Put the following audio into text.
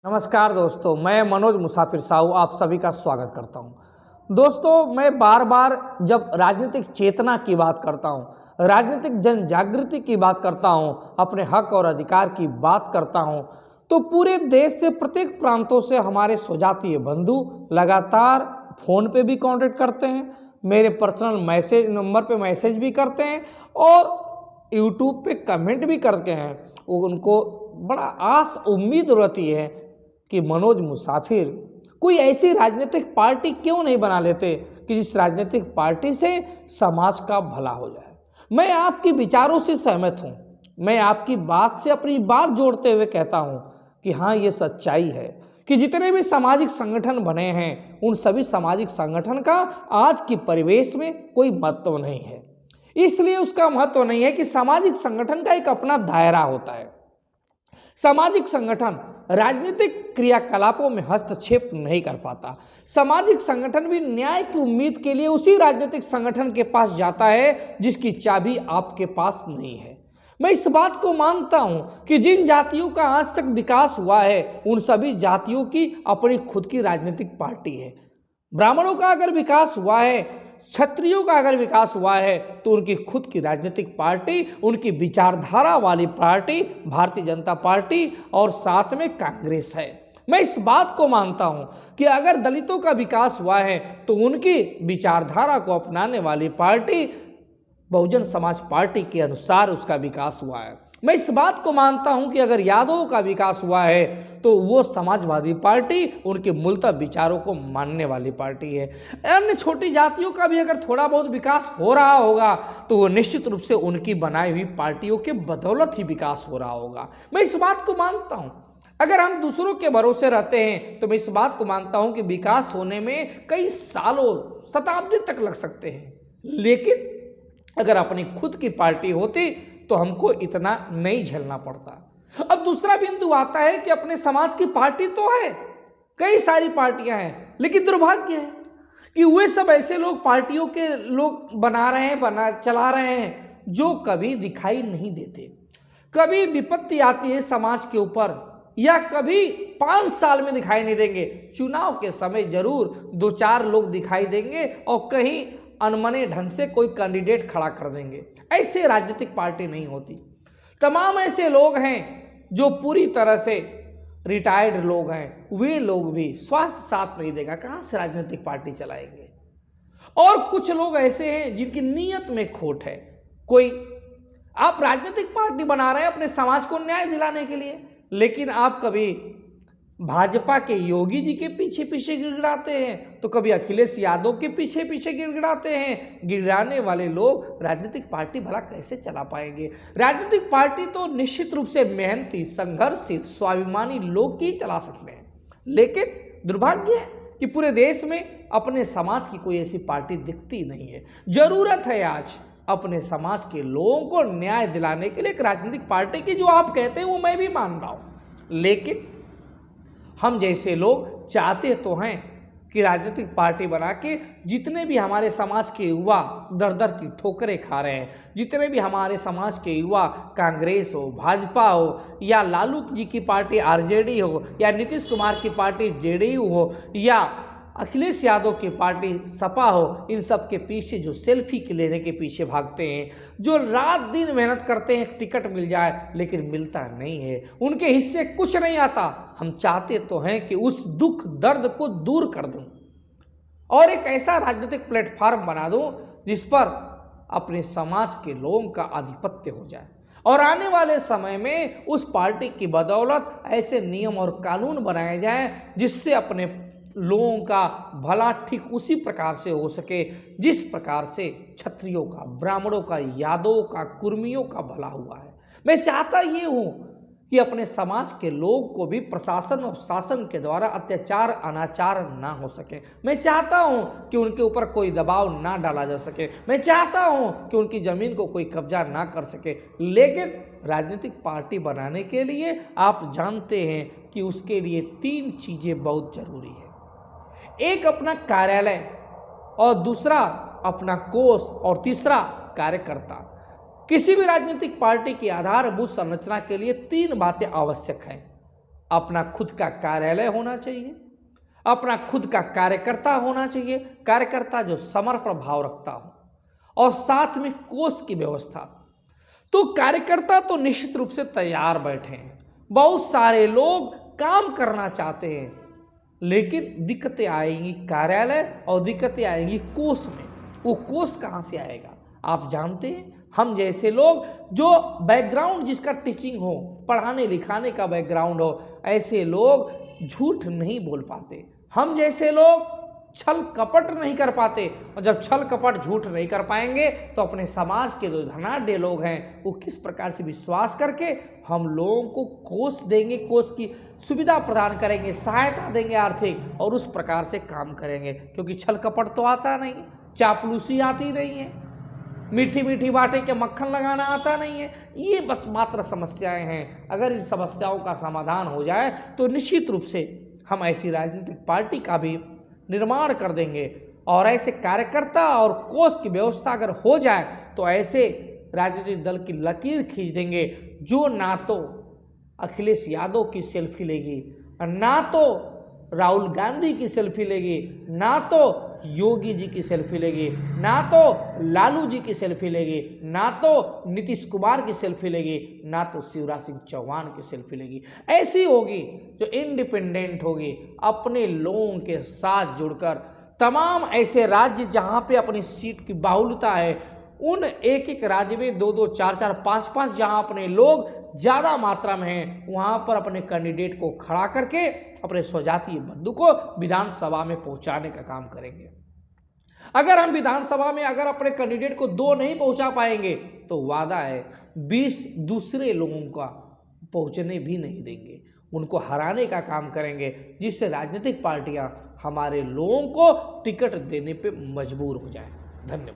नमस्कार दोस्तों, मैं मनोज मुसाफिर साहू आप सभी का स्वागत करता हूं। दोस्तों, मैं बार बार जब राजनीतिक चेतना की बात करता हूं, राजनीतिक जन जागृति की बात करता हूं, अपने हक और अधिकार की बात करता हूं, तो पूरे देश से प्रत्येक प्रांतों से हमारे स्वजातीय बंधु लगातार फ़ोन पे भी कांटेक्ट करते हैं, मेरे पर्सनल मैसेज नंबर पे मैसेज भी करते हैं और यूट्यूब पे कमेंट भी करते हैं। उनको बड़ा आस उम्मीद रहती है कि मनोज मुसाफिर कोई ऐसी राजनीतिक पार्टी क्यों नहीं बना लेते कि जिस राजनीतिक पार्टी से समाज का भला हो जाए। मैं आपके विचारों से सहमत हूं। मैं आपकी बात से अपनी बात जोड़ते हुए कहता हूं कि हाँ, ये सच्चाई है कि जितने भी सामाजिक संगठन बने हैं उन सभी सामाजिक संगठन का आज की परिवेश में कोई महत्व नहीं है। इसलिए उसका महत्व नहीं है कि सामाजिक संगठन का एक अपना दायरा होता है। सामाजिक संगठन राजनीतिक क्रियाकलापों में हस्तक्षेप नहीं कर पाता। सामाजिक संगठन भी न्याय की उम्मीद के लिए उसी राजनीतिक संगठन के पास जाता है जिसकी चाबी आपके पास नहीं है। मैं इस बात को मानता हूं कि जिन जातियों का आज तक विकास हुआ है उन सभी जातियों की अपनी खुद की राजनीतिक पार्टी है। ब्राह्मणों का अगर विकास हुआ है, क्षत्रियों का अगर विकास हुआ है तो उनकी खुद की राजनीतिक पार्टी, उनकी विचारधारा वाली पार्टी भारतीय जनता पार्टी और साथ में कांग्रेस है। मैं इस बात को मानता हूं कि अगर दलितों का विकास हुआ है तो उनकी विचारधारा को अपनाने वाली पार्टी बहुजन समाज पार्टी के अनुसार उसका विकास हुआ है। मैं इस बात को मानता हूं कि अगर यादवों का विकास हुआ है तो वो समाजवादी पार्टी उनके मूलतः विचारों को मानने वाली पार्टी है। अन्य छोटी जातियों का भी अगर थोड़ा बहुत विकास हो रहा होगा तो वो निश्चित रूप से उनकी बनाई हुई पार्टियों के बदौलत ही विकास हो रहा होगा। मैं इस बात को मानता हूं। अगर हम दूसरों के भरोसे रहते हैं तो मैं इस बात को मानता हूं कि विकास होने में कई सालों, शताब्दी तक लग सकते हैं, लेकिन अगर अपनी खुद की पार्टी होती तो हमको इतना नहीं झेलना पड़ता। अब दूसरा बिंदु आता है कि अपने समाज की पार्टी तो है, कई सारी पार्टियां हैं, लेकिन दुर्भाग्य है कि वे सब ऐसे लोग पार्टियों के लोग बना रहे हैं, चला रहे हैं जो कभी दिखाई नहीं देते। कभी विपत्ति आती है समाज के ऊपर या कभी 5 साल में दिखाई नहीं देंगे। चुनाव के समय जरूर 2-4 लोग दिखाई देंगे और कहीं अनमने ढंग से कोई कैंडिडेट खड़ा कर देंगे। ऐसे राजनीतिक पार्टी नहीं होती। तमाम ऐसे लोग हैं जो पूरी तरह से रिटायर्ड लोग हैं, वे लोग भी स्वास्थ्य साथ नहीं देगा, कहां से राजनीतिक पार्टी चलाएंगे। और कुछ लोग ऐसे हैं जिनकी नीयत में खोट है। कोई आप राजनीतिक पार्टी बना रहे हैं अपने समाज को न्याय दिलाने के लिए, लेकिन आप कभी भाजपा के योगी जी के पीछे पीछे गिड़गिड़ाते हैं तो कभी अखिलेश यादव के पीछे पीछे गिड़गिड़ाते हैं। गिड़गिड़ाने वाले लोग राजनीतिक पार्टी भला कैसे चला पाएंगे। राजनीतिक पार्टी तो निश्चित रूप से मेहनती, संघर्षशील, स्वाभिमानी लोग ही चला सकते हैं, लेकिन दुर्भाग्य है कि पूरे देश में अपने समाज की कोई ऐसी पार्टी दिखती नहीं है। जरूरत है आज अपने समाज के लोगों को न्याय दिलाने के लिए एक राजनीतिक पार्टी की। जो आप कहते हैं वो मैं भी मान रहा हूं, लेकिन हम जैसे लोग चाहते तो हैं कि राजनीतिक पार्टी बना के जितने भी हमारे समाज के युवा दर दर की ठोकरें खा रहे हैं, जितने भी हमारे समाज के युवा कांग्रेस हो, भाजपा हो या लालू जी की पार्टी आरजेडी हो या नीतीश कुमार की पार्टी जेडीयू हो या अखिलेश यादव की पार्टी सपा हो, इन सब के पीछे जो सेल्फी के लेने के पीछे भागते हैं, जो रात दिन मेहनत करते हैं टिकट मिल जाए लेकिन मिलता नहीं है, उनके हिस्से कुछ नहीं आता। हम चाहते तो हैं कि उस दुख दर्द को दूर कर दूं और एक ऐसा राजनीतिक प्लेटफॉर्म बना दूं जिस पर अपने समाज के लोगों का आधिपत्य हो जाए और आने वाले समय में उस पार्टी की बदौलत ऐसे नियम और कानून बनाए जाएं जिससे अपने लोगों का भला ठीक उसी प्रकार से हो सके जिस प्रकार से क्षत्रियों का, ब्राह्मणों का, यादवों का, कुर्मियों का भला हुआ है। मैं चाहता ये हूं कि अपने समाज के लोग को भी प्रशासन और शासन के द्वारा अत्याचार, अनाचार ना हो सके। मैं चाहता हूं कि उनके ऊपर कोई दबाव ना डाला जा सके। मैं चाहता हूं कि उनकी जमीन को कोई कब्जा ना कर सके। लेकिन राजनीतिक पार्टी बनाने के लिए आप जानते हैं कि उसके लिए 3 चीजें बहुत जरूरी है। एक अपना कार्यालय और दूसरा अपना कोष और तीसरा कार्यकर्ता। किसी भी राजनीतिक पार्टी की आधारभूत संरचना के लिए 3 बातें आवश्यक हैं। अपना खुद का कार्यालय होना चाहिए, अपना खुद का कार्यकर्ता होना चाहिए, कार्यकर्ता जो समर्पण भाव रखता हो, और साथ में कोष की व्यवस्था। तो कार्यकर्ता तो निश्चित रूप से तैयार बैठे हैं, बहुत सारे लोग काम करना चाहते हैं, लेकिन दिक्कतें आएंगी कार्यालय और दिक्कतें आएंगी कोष में। वो कोष कहाँ से आएगा? आप जानते हैं, हम जैसे लोग जो बैकग्राउंड जिसका टीचिंग हो, पढ़ाने लिखाने का बैकग्राउंड हो, ऐसे लोग झूठ नहीं बोल पाते। हम जैसे लोग छल कपट नहीं कर पाते, और जब छल कपट झूठ नहीं कर पाएंगे तो अपने समाज के जो धनाढ्य लोग हैं वो किस प्रकार से विश्वास करके हम लोगों को कोष देंगे, कोष की सुविधा प्रदान करेंगे, सहायता देंगे आर्थिक, और उस प्रकार से काम करेंगे। क्योंकि छल कपट तो आता नहीं, चापलूसी आती नहीं है, मीठी मीठी बातें के मक्खन लगाना आता नहीं है। ये बस मात्र समस्याएं हैं। अगर इन समस्याओं का समाधान हो जाए तो निश्चित रूप से हम ऐसी राजनीतिक पार्टी का भी निर्माण कर देंगे, और ऐसे कार्यकर्ता और कोष की व्यवस्था अगर हो जाए तो ऐसे राजनीतिक दल की लकीर खींच देंगे जो ना तो अखिलेश यादव की सेल्फी लेगी, ना तो राहुल गांधी की सेल्फी लेगी, ना तो योगी जी की सेल्फी लेगी, ना तो लालू जी की सेल्फी लेगी, ना तो नीतीश कुमार की सेल्फी लेगी, ना तो शिवराज सिंह चौहान की सेल्फी लेगी। ऐसी होगी जो इंडिपेंडेंट होगी, अपने लोगों के साथ जुड़कर। तमाम ऐसे राज्य जहां पे अपनी सीट की बाहुल्यता है, उन एक एक राज्य में 2-2, 4-4, 5-5 जहां अपने लोग ज़्यादा मात्रा में हैं, वहां पर अपने कैंडिडेट को खड़ा करके अपने स्वजातीय बंधु को विधानसभा में पहुंचाने का काम करेंगे। अगर हम विधानसभा में अगर अपने कैंडिडेट को 2 नहीं पहुंचा पाएंगे तो वादा है 20 दूसरे लोगों का पहुंचने भी नहीं देंगे, उनको हराने का काम करेंगे, जिससे राजनीतिक पार्टियां हमारे लोगों को टिकट देने पे मजबूर हो जाए। धन्यवाद।